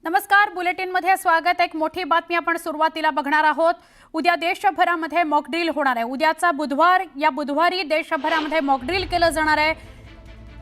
नमस्कार, बुलेटिनमध्ये स्वागत। एक मोठी बातमी आपण सुरुवातीला बघणार आहोत। उद्या देशभरामध्ये मॉकड्रिल होणार आहे। उद्याचा बुधवार, या बुधवारी देशभरामध्ये मॉकड्रिल केलं जाणार आहे।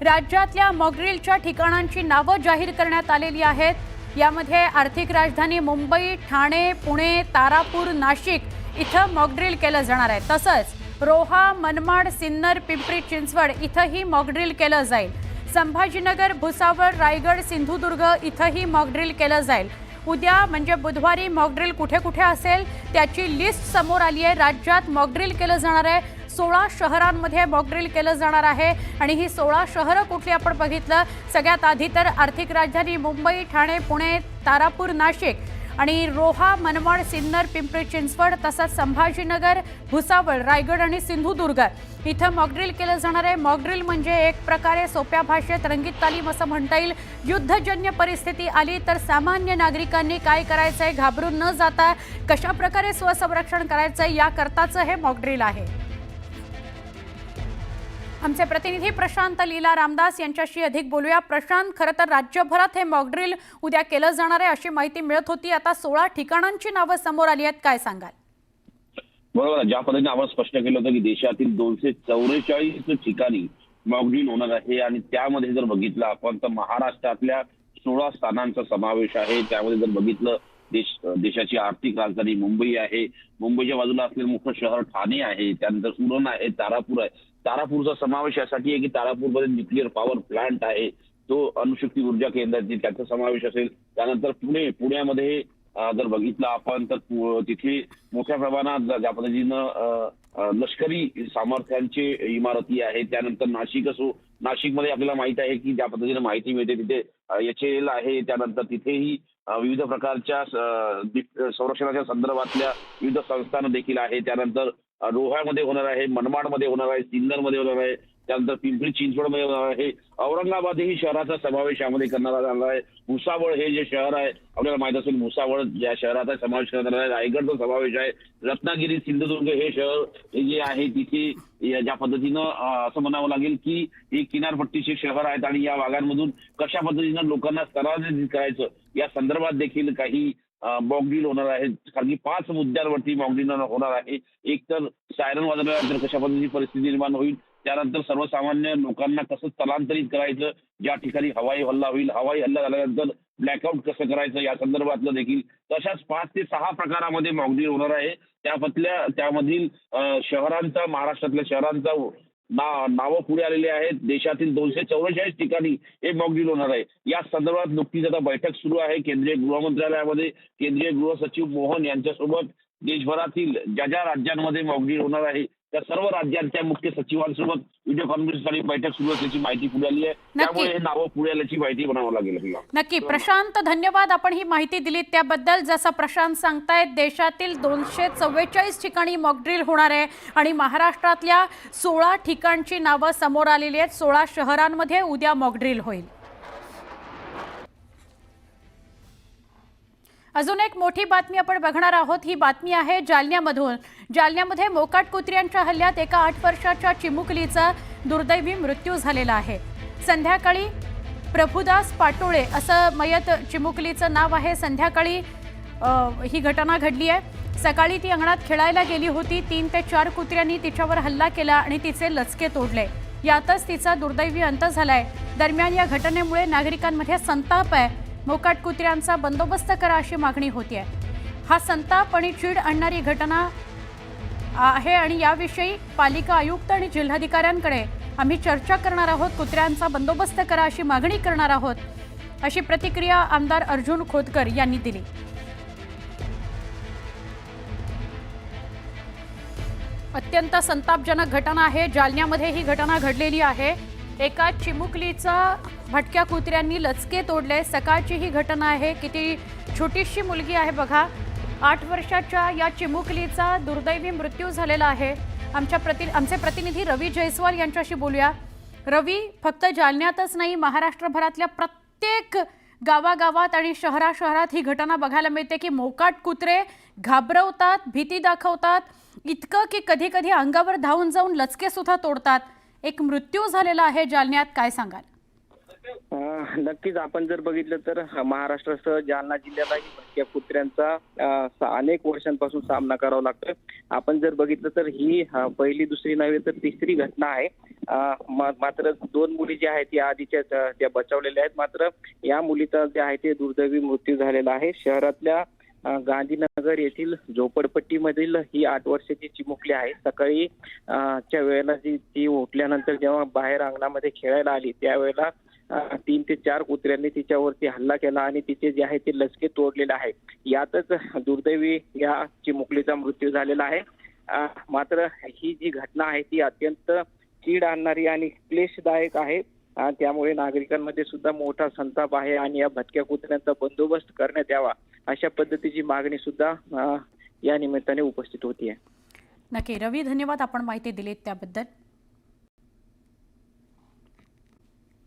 राज्यातल्या मॉकड्रिलच्या ठिकाणांची नावं जाहीर करण्यात आलेली आहेत। यामध्ये आर्थिक राजधानी मुंबई, ठाणे, पुणे, तारापूर, नाशिक इथं मॉकड्रिल केलं जाणार आहे। तसंच रोहा, मनमाड, सिन्नर, पिंपरी चिंचवड इथंही मॉकड्रिल केलं जाईल। संभाजीनगर, भुसावळ, रायगड, सिंधुदुर्ग इथंही मॉकड्रिल केलं जाईल। उद्या म्हणजे बुधवारी मॉकड्रिल कुठे कुठे असेल त्याची लिस्ट समोर आली आहे। राज्यात मॉकड्रिल केलं जाणार आहे। 16 शहरांमध्ये मॉकड्रिल केलं जाणार आहे आणि ही 16 शहरं कुठली आपण बघितलं, सगळ्यात आधी तर आर्थिक राजधानी मुंबई, ठाणे, पुणे, तारापूर, नाशिक आणि रोहा, मनमाड, सिन्नर, पिंपरी चिंचवड, तसंच संभाजीनगर, भुसावळ, रायगड आणि सिंधुदुर्ग इथं मॉकड्रिल केलं जाणार आहे। मॉकड्रिल म्हणजे एक प्रकारे सोप्या भाषेत रंगीत तालीम असं म्हणता येईल। युद्धजन्य परिस्थिती आली तर सामान्य नागरिकांनी काय करायचंय, घाबरून न जाता कशा प्रकारे स्वसंरक्षण करायचंय याकरताचं हे मॉकड्रिल आहे। आमचे प्रतिनिधी प्रशांत लीला रामदास यांच्याशी अधिक बोलूया। प्रशांत, खरं तर राज्यभरात हे मॉकड्रिल उद्या केलं जाणार आहे अशी माहिती मिळत होती। आता 16 ठिकाणांची नावं समोर आली आहेत, काय सांगाल? बरोबर, ज्या पद्धतीने आपण स्पष्ट केलं होतं की देशातील 244 ठिकाणी मॉकड्रिल होणार आहे आणि त्यामध्ये जर बघितलं आपण तर महाराष्ट्रातल्या 16 स्थानांचा समावेश आहे। त्यामध्ये जर बघितलं देशाची आर्थिक राजधानी मुंबई आहे, मुंबईच्या बाजूला असलेलं मुख्य शहर ठाणे आहे, त्यानंतर उरण आहे, तारापूर आहे। तारापूरचा समावेश यासाठी आहे की तारापूरमध्ये न्यूक्लिअर पॉवर प्लांट आहे, तो अणुशक्ती ऊर्जा केंद्राची त्याचा समावेश असेल। त्यानंतर पुण्यामध्ये जर बघितलं आपण तर तिथे मोठ्या प्रमाणात ज्या पद्धतीनं लष्करी सामर्थ्यांचे इमारती आहेत। त्यानंतर नाशिक असो, नाशिकमध्ये आपल्याला माहित आहे की ज्या पद्धतीने माहिती मिळते तिथे HAL आहे। त्यानंतर तिथेही विविध प्रकारच्या संरक्षणाच्या संदर्भातल्या विविध संस्थांना देखील आहे। त्यानंतर रोह्यामध्ये होणार आहे, मनमाडमध्ये होणार आहे, सिन्नरमध्ये होणार आहे, त्यानंतर पिंपरी चिंचवडमध्ये होणार आहे, औरंगाबाद ही शहराचा समावेश यामध्ये करण्यात आला आहे। भुसावळ हे जे शहर आहे आपल्याला माहित असेल, भुसावळ या शहराचा समावेश करण्यात आला आहे। रायगडचा समावेश आहे, रत्नागिरी, सिंधुदुर्ग हे शहर हे जे आहे तिथे ज्या पद्धतीनं असं म्हणावं लागेल की हे किनारपट्टीचे शहर आहेत आणि या भागांमधून कशा पद्धतीनं लोकांना स्थलांतरित करायचं या संदर्भात देखील काही मॉकड्रिल होणार आहे। कारण की 5 मुद्द्यांवरती मॉकड्रिल होणार आहे। एक तर सायरन वाजवल्यानंतर कशा पद्धतीची परिस्थिती निर्माण होईल, त्यानंतर सर्वसामान्य लोकांना कसं स्थलांतरित करायचं, ज्या ठिकाणी हवाई हल्ला होईल, हवाई हल्ला झाल्यानंतर ब्लॅकआउट कसं करायचं या संदर्भातलं देखील तशाच 5 ते 6 प्रकारामध्ये मॉकड्रिल होणार आहे। त्यामधील शहरांचा, महाराष्ट्रातल्या शहरांचा नावं पुढे आलेले आहेत। देशातील 244 ठिकाणी हे मॉकड्रिल होणार आहे। या संदर्भात नुकतीच आता बैठक सुरू आहे केंद्रीय गृहमंत्रालयामध्ये। केंद्रीय गृह सचिव मोहन यांच्यासोबत देशभरातील ज्या राज्यांमध्ये मॉकड्रिल होणार आहे त्या सर्व राज्यांच्या मुख्य सचिवांसोबत व्हिडिओ कॉन्फरन्सद्वारे बैठक सुरू असल्याची माहिती पुढे आली आहे। त्यामुळे हे नावं पुढे आल्याची माहिती बनावं लागेल। नक्की प्रशांत, धन्यवाद आपण ही माहिती दिलीत त्याबद्दल। जसं प्रशांत सांगतायत, देशातील 244 ठिकाणी मॉकड्रिल होणार आहे आणि महाराष्ट्रातल्या 16 ठिकाणची नावं समोर आलेली आहेत। 16 शहरांमध्ये उद्या मॉकड्रिल होईल। अजून एक मोठी बातमी आपण बघणार आहोत। ही बातमी आहे जालन्यामधून। जालन्यामध्ये मोकाट कुत्र्यांच्या हल्ल्यात एका 8 वर्षाच्या चिमुकलीचा दुर्दैवी मृत्यू झालेला आहे। संध्याकाळी प्रभुदास पाटोळे असं मयत चिमुकलीचं नाव आहे। संध्याकाळी ही घटना घडली आहे। सकाळी ती अंगणात खेळायला गेली होती। 3 ते 4 कुत्र्यांनी तिच्यावर हल्ला केला आणि तिचे लचके तोडले। यातच तिचा दुर्दैवी अंत झालाय। दरम्यान या घटनेमुळे नागरिकांमध्ये संताप आहे। मोकाट कुत्र्यांचा बंदोबस्त करा अशी मागणी होती आहे। हा संताप आणि चीड आणणारी घटना आहे आणि याविषयी पालिका आयुक्त आणि जिल्हाधिकाऱ्यांकडे आम्ही चर्चा करणार आहोत। कुत्र्यांचा बंदोबस्त करा अशी मागणी करणार आहोत, अशी प्रतिक्रिया आमदार अर्जुन खोतकर यांनी दिली। अत्यंत संतापजनक घटना आहे। जालन्यामध्ये ही घटना घडलेली आहे। एका चिमुकलीचा भटक्या कुत्र्यांनी लचके तोडले। सकाळची ही घटना आहे। किती छोटीशी मुलगी आहे बघा। 8 वर्षाच्या या चिमुकलीचा दुर्दैवी मृत्यू झालेला आहे। आमचे प्रतिनिधी रवी जयस्वाल यांच्याशी बोलूया। रवी, फक्त जालन्यातच नाही, महाराष्ट्रभरातल्या प्रत्येक गावागावात आणि शहरात ही घटना बघायला मिळते की मोकाट कुत्रे घाबरवतात, भीती दाखवतात, इतकं की कधी कधी अंगावर धावून जाऊन लचके सुद्धा तोडतात। एक मृत्यू झालेला आहे जालन्यात, काय सांगाल? नक्कीच आपण जर बघितलं तर महाराष्ट्रासह जालना जिल्ह्यालाही भटक्या कुत्र्यांचा अनेक वर्षांपासून सामना करावा लागतोय. आपण जर बघितलं तर ही पहिली दुसरी नव्हे तर तिसरी घटना आहे. मात्र 2 मुली ज्या आहेत या आधीच्या त्या बचावलेल्या आहेत. मात्र या मुलीचा जे आहे ते दुर्दैवी मृत्यू झालेला आहे. शहरातल्या गांधीनगर येथील झोपडपट्टीमधील ही 8 वर्षाची चिमुकली आहे. सकाळी च्या वेळेला ती उठल्यानंतर जेव्हा बाहेर अंगणामध्ये खेळायला आली त्यावेळेला 3 ते 4 कुत्र्यांनी तिच्यावरती हल्ला केला आणि तिचे जे आहे ते लचके तोडलेले आहे. यातच दुर्दैवी या चिमुकलीचा मृत्यू झालेला आहे. मात्र ही जी घटना आहे ती अत्यंत चीड आणणारी आणि क्लेशदायक आहे. त्यामुळे नागरिकांमध्ये सुद्धा मोठा संताप आहे आणि या भटक्या कुत्र्यांचा बंदोबस्त करण्यात यावा अशा पद्धतीची मागणी सुद्धा या निमित्ताने उपस्थित होती आहे. नक्की रवी, धन्यवाद आपण माहिती दिलीत त्याबद्दल.